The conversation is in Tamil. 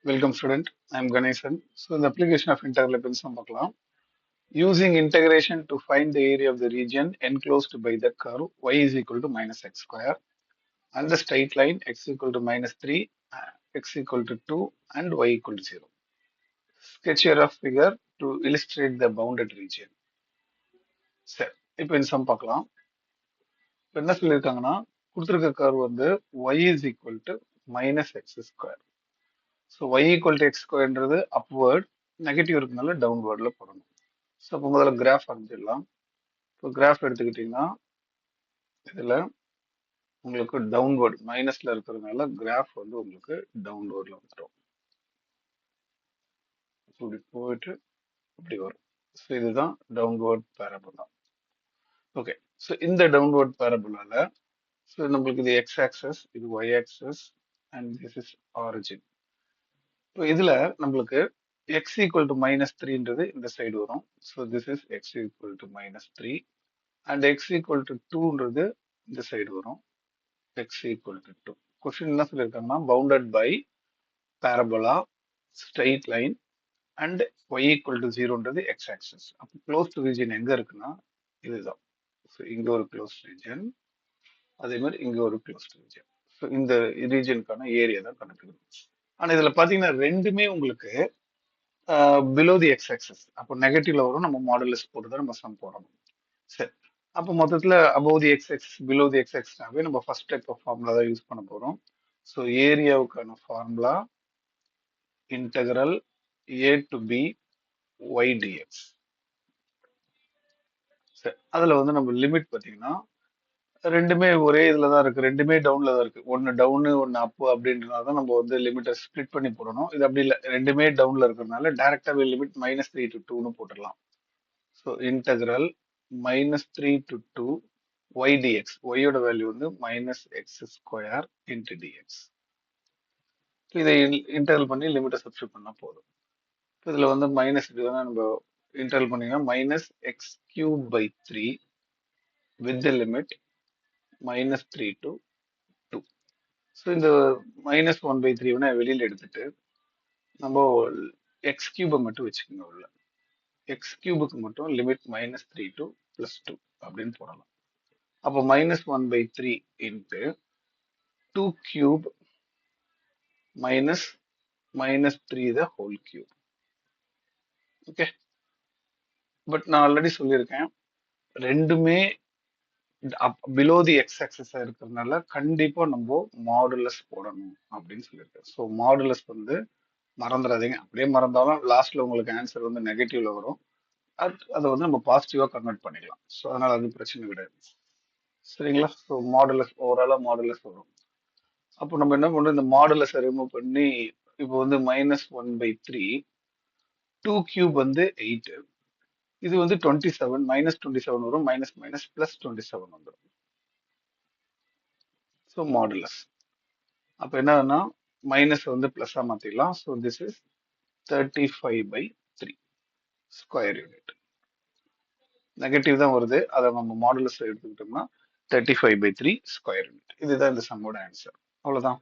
Welcome student, I am Ganesan. So the application of integral நம்ம பார்க்கலாம். Using integration to find the area of the region enclosed by the curve y is equal to minus x square and the straight line x equal to minus 3, x equal to 2 and y equal to 0. Sketch a rough figure to illustrate the bounded region. சரி, இப்போ இந்த சம் பார்க்கலாம். இப்போ என்ன சொல்லியிருக்காங்கன்னா கொடுத்துருக்க கர்வ் வந்து y is equal to minus x square. So y equal to x squareன்றது upward, negative இருக்கனால டவுன்வர்ட்ல போடணும். ஸோ அப்போ முதல்ல கிராஃப் வரைஞ்சிடலாம். இப்போ கிராஃப் எடுத்துக்கிட்டிங்கன்னா இதில் உங்களுக்கு டவுன்வர்ட் மைனஸில் இருக்கிறதுனால கிராஃப் வந்து உங்களுக்கு டவுன்வர்டில் வந்துடும். இப்படி போயிட்டு இப்படி வரும். ஸோ இதுதான் டவுன்வர்ட் பேரபோலா. ஓகே, ஸோ இந்த டவுன்வர்ட் பேரபோலால ஸோ நம்மளுக்கு இது எக்ஸ் ஆக்சஸ், இது Y axis and this is origin. இப்போ இதில் நம்மளுக்கு எக்ஸ் ஈக்குவல் டு மைனஸ் த்ரீன்றது இந்த சைடு வரும். So this is X equal to minus three and X equal to டூன்றது இந்த சைடு வரும். x equal to 2. Question என்ன சொல்லியிருக்காங்கன்னா bounded by parabola, straight line and y equal to 0ன்றது x axis. அப்போ closed region எங்க இருக்குன்னா இதுதான். ஸோ இங்க ஒரு closed region, அதே மாதிரி இங்க ஒரு closed region. ஸோ இந்த ரீஜனுக்கான ஏரியா தான் கணக்கிடுது. ஆனா இதுல பாத்தீங்கன்னா ரெண்டுமே உங்களுக்கு பிலோ தி எக்ஸ் ஆக்சஸ். அப்போ நெகட்டிவ்ல வரும், நம்ம மாடுலஸ் போட்டு தான் நம்ம சம் போடணும். சரி, அப்போ மொத்தத்தில் above the x axis below the x axisனாவே நம்ம ஃபர்ஸ்ட் டைப் ஆஃப் ஃபார்முலா தான் யூஸ் பண்ண போகிறோம். ஸோ ஏரியாவுக்கான formula integral a to b y dx. சரி, அதில் வந்து நம்ம லிமிட் பார்த்தீங்கன்னா ரெண்டுமே ஒரே இதில் தான் இருக்குது, ரெண்டுமே டவுனில் தான் இருக்குது. ஒன்று டவுனு ஒன்று அப்பு அப்படின்றனால தான் நம்ம வந்து லிமிட்டை ஸ்ப்ளிட் பண்ணி போடணும். இது அப்படி இல்லை, ரெண்டுமே டவுனில் இருக்கிறதுனால டேரெக்டாகவே லிமிட் -3 to 2ன்னு போட்டுடலாம். So integral -3 to 2 y dx, y யோட வேல்யூ வந்து minus X square into dx. இதை இன்டர்வல் பண்ணி லிமிட்டை சப்ஸ்டியூட் பண்ணால் போதும். இதில் வந்து மைனஸ் இது வந்து நம்ம இன்டர்வல் பண்ணிங்கன்னா minus x cube by 3 with the limit -3 to 2. So இந்த -1/3 வேணா வெளியில் எடுத்துட்டு நம்ம எக்ஸ் கியூபை மட்டும் வச்சுக்கோங்க உள்ள. எக்ஸ் கியூபுக்கு மட்டும் லிமிட் -3 to +2 அப்படின்னு போடலாம். அப்போ -1/3 into 2 cube minus -3 the whole cube. Okay, but நான் ஆல்ரெடி சொல்லியிருக்கேன் ரெண்டுமே பிலோ தி எக்ஸ் ஆக்சஸ் இருக்கிறதுனால கண்டிப்பா நம்ம மாடுலஸ் போடணும் அப்படின்னு சொல்லியிருக்கேன். ஸோ மாடுலஸ் வந்து மறந்துடாதீங்க. அப்படியே மறந்தாலும் லாஸ்ட்ல உங்களுக்கு ஆன்சர் வந்து நெகட்டிவ்ல வரும். அதை வந்து நம்ம பாசிட்டிவா கன்வெர்ட் பண்ணிக்கலாம். ஸோ அதனால அது பிரச்சனை கிடையாது. சரிங்களா? ஸோ மாடுலஸ் ஓவராலா மாடுலஸ் வரும். அப்போ நம்ம என்ன பண்றோம், இந்த மாடுலஸை ரிமூவ் பண்ணி இப்போ வந்து -1/3, 2 கியூப் வந்து 8, இது வந்து 27, -27 வரும், மைனஸ் மைனஸ் பிளஸ் 27 வந்துடும். ஸோ மாடுலஸ் அப்போ என்னன்னா மைனஸ் வந்து பிளஸ்ஸாக மாற்றிடலாம். So this is 35/3 square unit. Negative தான் வருது, அதை நம்ம மாடுலஸ் எடுத்துக்கிட்டோம்னா 35/3 ஸ்கொயர் யூனிட். இதுதான் இந்த சம்மோட ஆன்சர். அவ்வளோதான்.